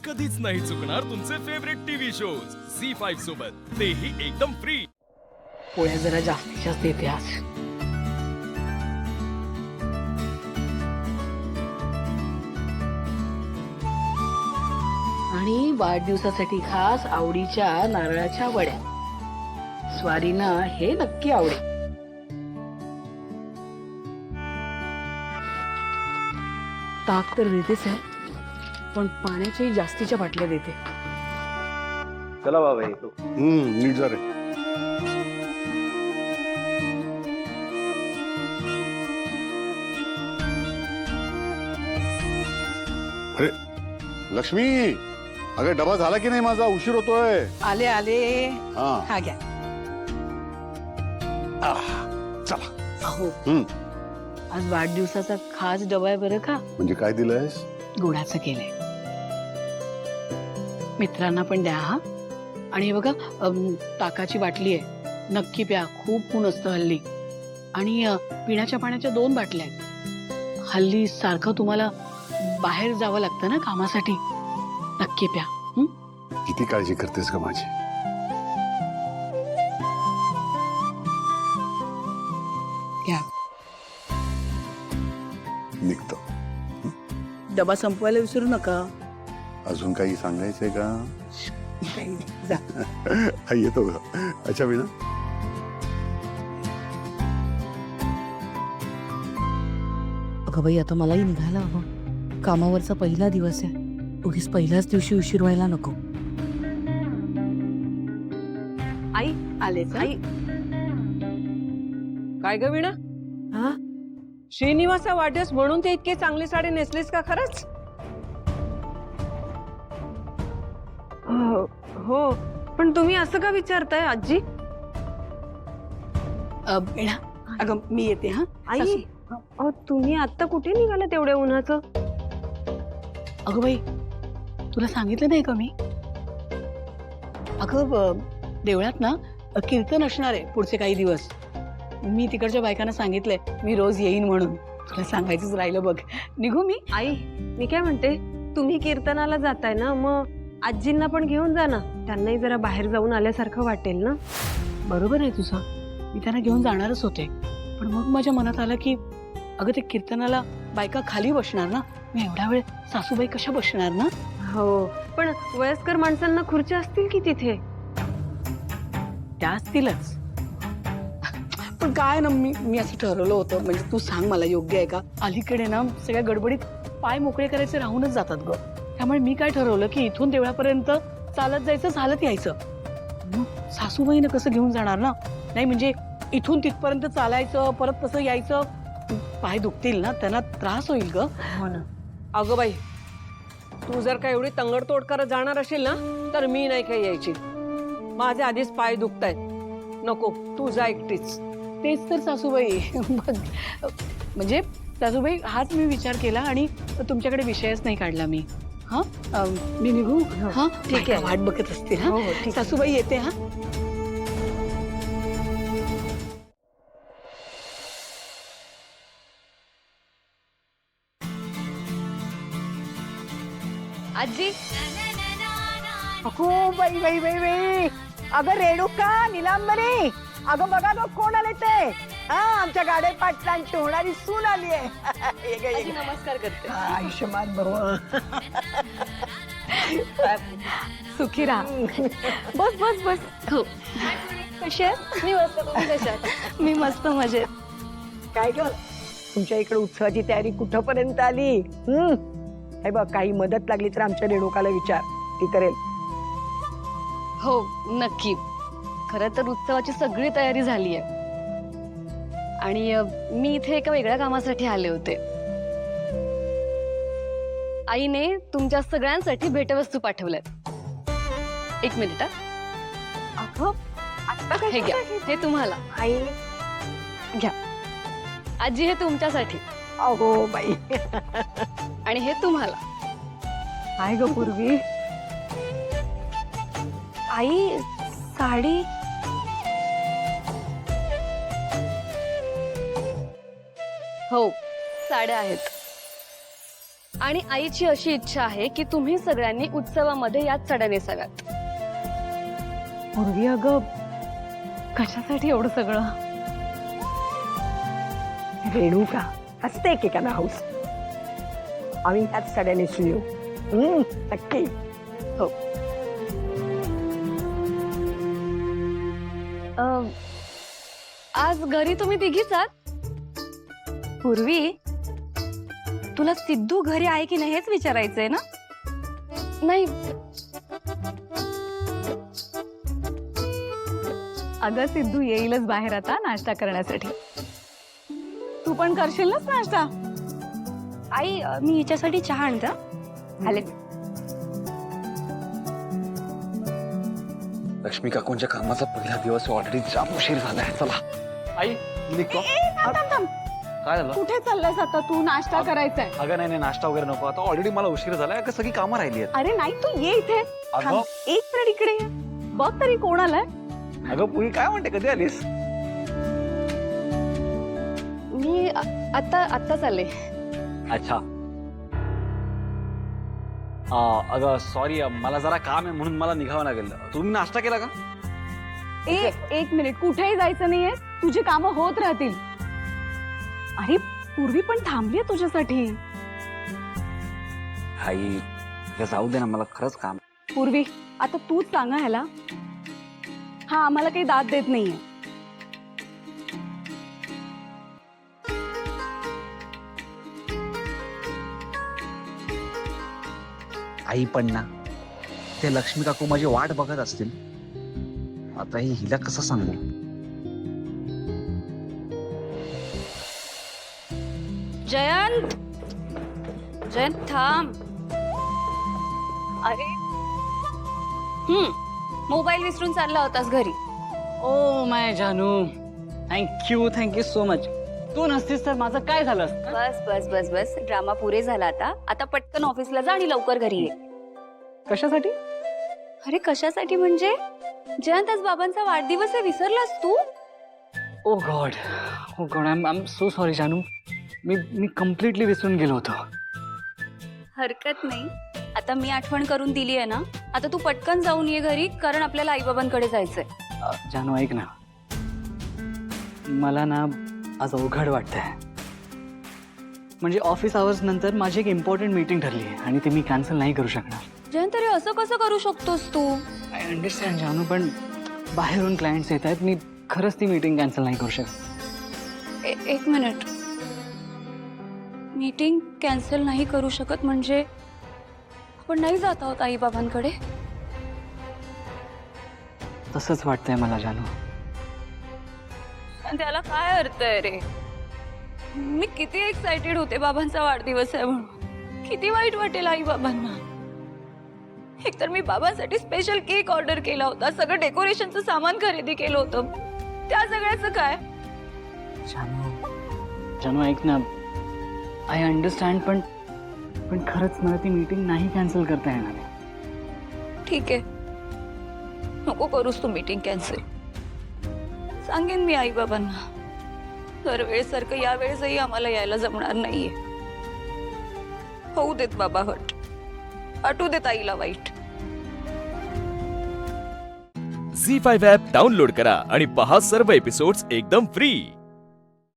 कधीच नाही चुकणार तुमचे फेवरेट टीव्ही शोज झी5 सोबत, तेही एकदम फ्री। पोळ्या जरा जास्तीत देते आज। आणि वाढदिवसासाठी खास आवडीच्या नारळाच्या वड्या। स्वारीना हे नक्की आवडेल। ताक तर देतेच आहे, पण पाण्याच्याही जास्तीच्या बाटल्या देते। चला बाबा येतो। नीट जा रे। अरे लक्ष्मी, अगं डबा झाला की नाही माझा? उशीर होतोय। आले आले। हा घ्या। चला। अहो आज वाढदिवसाचा खास डबा आहे बरं का। म्हणजे काय दिलंयस? गुळाचं केलंय। मित्रांना पण द्या हा। आणि हे बघा ताकाची बाटली आहे, नक्की प्या, खूप ऊन असतं हल्ली। आणि पिण्याच्या पाण्याच्या 2 बाटल्या आहेत। हल्ली सारखं तुम्हाला बाहेर जावं लागतं ना कामासाठी, नक्की प्या। किती काळजी करतेस का माझी? घ्या। निघतो। डबा संपवायला विसरू नका। अजून काही सांगायचंय का? जा। हा येतो ग। अच्छा मीना, अगं बाई आता मलाही निघायला हवं। कामावरचा पहिला दिवस आहे, उगीच पहिल्याच दिवशी उशीर व्हायला नको। आई आले आई। काय ग वीणा? हा श्रीनिवासा वाढदिवस म्हणून ते इतके चांगली साडी नेसलीस का खरंच? हो, पण तुम्ही असं का विचारताय आजी? बेडा, अगं मी येते हा। आई तुम्ही आता कुठे निघाला तेवढ्या उन्हाचं? अगं बाई तुला सांगितलं नाही का मी? अगं देवळात ना कीर्तन असणार आहे पुढचे काही दिवस। मी तिकडच्या बायकांना सांगितलंय मी रोज येईन म्हणून। तुला सांगायचंच राहिलं बघ। निघू मी? आई मी काय म्हणते, तुम्ही कीर्तनाला जाताय ना, मग आजींना पण घेऊन जा ना, त्यांनाही जरा बाहेर जाऊन आल्यासारखं वाटेल ना। बरोबर आहे तुझं, मी त्यांना घेऊन जाणारच होते, पण मग माझ्या मनात आलं की अगं ते कीर्तनाला बायका खाली बसणार ना, मी एवढा वेळ सासूबाई कशा बसणार ना। हो, पण वयस्कर माणसांना खुर्च्या असतील की तिथे? त्या असतीलच, पण काय ना मी असं ठरवलं होतं, म्हणजे तू सांग मला योग्य आहे का? अलीकडे ना सगळ्या गडबडीत पाय मोकळे करायचे राहूनच जातात ग। त्यामुळे मी काय ठरवलं की इथून देवळापर्यंत चालत जायचं, चालत यायचं। मग सासूबाईनं कसं घेऊन जाणार ना? नाही म्हणजे इथून तिथपर्यंत चालायचं, परत कसं यायचं, पाय दुखतील ना, त्यांना त्रास होईल ग। हो ना। अगं बाई तू जर का एवढी तंगडतोड करत जाणार असेल ना, तर मी नाही काही यायची। माझे आधीच पाय दुखतायत, नको, तू जा एकटीच। तेच तर सासूबाई म्हणजे सासूबाई हाच मी विचार केला आणि तुमच्याकडे विषयच नाही काढला मी। हा मी निघू? हा ठीक आहे, वाट बघत असते। हा सासूबाई येते। हा आजी। अगो बाई बाई बाई बाई, अगं रेणुका, नीलांबरी, अगं बघा गं कोण आले ते। हा आमच्या गाडे पाटलांची होणारी सून आली आहे। नमस्कार करते। आयुष्यमान भव। सुखी राहा। बस बस बस। हो कशी आहे? मी मस्त, तुम्ही कशा आहात? मी मस्त मजेत। काय ग तुमच्या इकडे उत्सवाची तयारी कुठपर्यंत आली? हे बघ, काही मदत लागली तर आमच्या रेणुकाला विचार, ती करेल। हो नक्की। खरं तर उत्सवाची सगळी तयारी झाली आहे आणि मी इथे एका वेगळ्या कामासाठी आले होते। आईने तुमच्या सगळ्यांसाठी भेटवस्तू पाठवल्यात। एक मिनिट। हे घ्या, हे तुम्हाला। आई घ्या आजी, हे तुमच्यासाठी। अगो बाई। आणि हे तुम्हाला। काय ग पूर्वी? आई साडी। हो साड्या आहेत। आणि आईची अशी इच्छा आहे की तुम्ही सगळ्यांनी उत्सवामध्ये याच साड्या नेसाव्यात. पूर्वी अगं कशासाठी एवढं सगळं? रेणुका असते एकेकाला हौस. आम्ही ह्याच साड्या नेसून येऊ. नक्की. हो. आज घरी तुम्ही तिघीच आहात? पूर्वी तुला सिद्धू घरी आहे की नाही हेच विचारायचंय ना? नाही, अगं सिद्धू येईलच बाहेर आता नाश्ता करण्यासाठी. तू पण करशील ना नाश्ता? आई मी हिच्यासाठी चहा आणते हं. आले. लक्ष्मी काकूंच्या कामाचा पहिला दिवस ऑलरेडी जाम उशीर झालाय. चला आई मी निघतो. काय झालं? कुठे चाललायस आता तू? नाश्ता करायचाय. अगं नाही नाश्ता वगैरे नको, आता ऑलरेडी मला उशीर झालाय. अगं सगळी कामं राहिली आहेत. अरे नाही, तू ये इथे. अगं. थांब, एक मिनिट इकडे ये. बघ तरी कोण आलाय. अगं पुरी काय म्हणते, कधी आलीस? मी आत्ता चालले. अच्छा. अगं सॉरी, मला जरा काम आहे म्हणून मला निघावं लागेल. तुम्ही नाश्ता केला का? एक मिनिट, कुठेही जायचं नाहीये. तुझी कामं होत राहतील. अरे पूर्वी पण थांबलीये तुझ्यासाठी. आई जाऊ दे ना, मला खरंच काम. पूर्वी आता तूच सांगा ह्याला. हा आम्हाला काही दाद देत नाहीये. आई पण ना, ते लक्ष्मी काकू माझी वाट बघत असतील. आता हिला कसं सांगू? जयंत थांब. अरे मोबाईल विसरून चालला होतास घरी. ओ माय जानू, थँक्यू सो मच. तू नसतीस तर माझं काय झालं असतं? बस बस बस बस ड्रामा पुरे झाला. आता पटकन ऑफिसला जा आणि लवकर घरी ये. कशासाठी? अरे कशासाठी म्हणजे जयंत आज बाबांचा वाढदिवस आहे, विसरलास तू? Oh God I am so sorry जानू. मी कम्प्लिटली विसरून गेलो होतो. हरकत नाही, आता मी आठवण करून दिली आहे ना. आता तू पटकन जाऊन ये घरी, कारण आपल्याला आईबाबांकडे जायचंय. जानू ऐक ना, मला ना आज अवघड वाटतंय. म्हणजे ऑफिस आवर्स नंतर माझी एक इम्पॉर्टंट मीटिंग ठरली आहे आणि ती मी कॅन्सल नाही करू शकणार. जयंत अरे असं कसं करू शकतोस तू? आय अंडरस्टँड जानू, पण बाहेरून क्लायंट्स येत आहेत. मी खरंच ती मीटिंग कॅन्सल नाही करू शकत. एक मिनिट, मीटिंग कॅन्सल नाही करू शकत म्हणजे आपण नाही जात आहोत आई बाबांकडे? तसंच वाटतंय मला जानू. त्याला काय अर्थ आहे रे? मी किती एक्साइटेड होते बाबांचा वाढदिवस आहे म्हणून. किती वाईट वाटेल आई बाबांना. एकतर मी बाबांसाठी स्पेशल केक ऑर्डर केला होता, सगळं डेकोरेशनचं सामान खरेदी केलं होतं. त्या सगळ्याचं काय? जानू ऐक ना, आय अंडरस्टँड, पण खरंच मला ती मीटिंग नाही कॅन्सल करता येणार आहे. ठीक आहे, नको करूस तू मीटिंग कॅन्सल. सांगेन मी आई बाबांना. दरवेळेसारखं यावेळेसही आम्हाला यायला जमणार नाहीये. होऊ देत बाबा हट, वाटू देत आईला वाईट. झी5 ॲप डाउनलोड करा आणि पहा सर्व एपिसोड्स एकदम फ्री.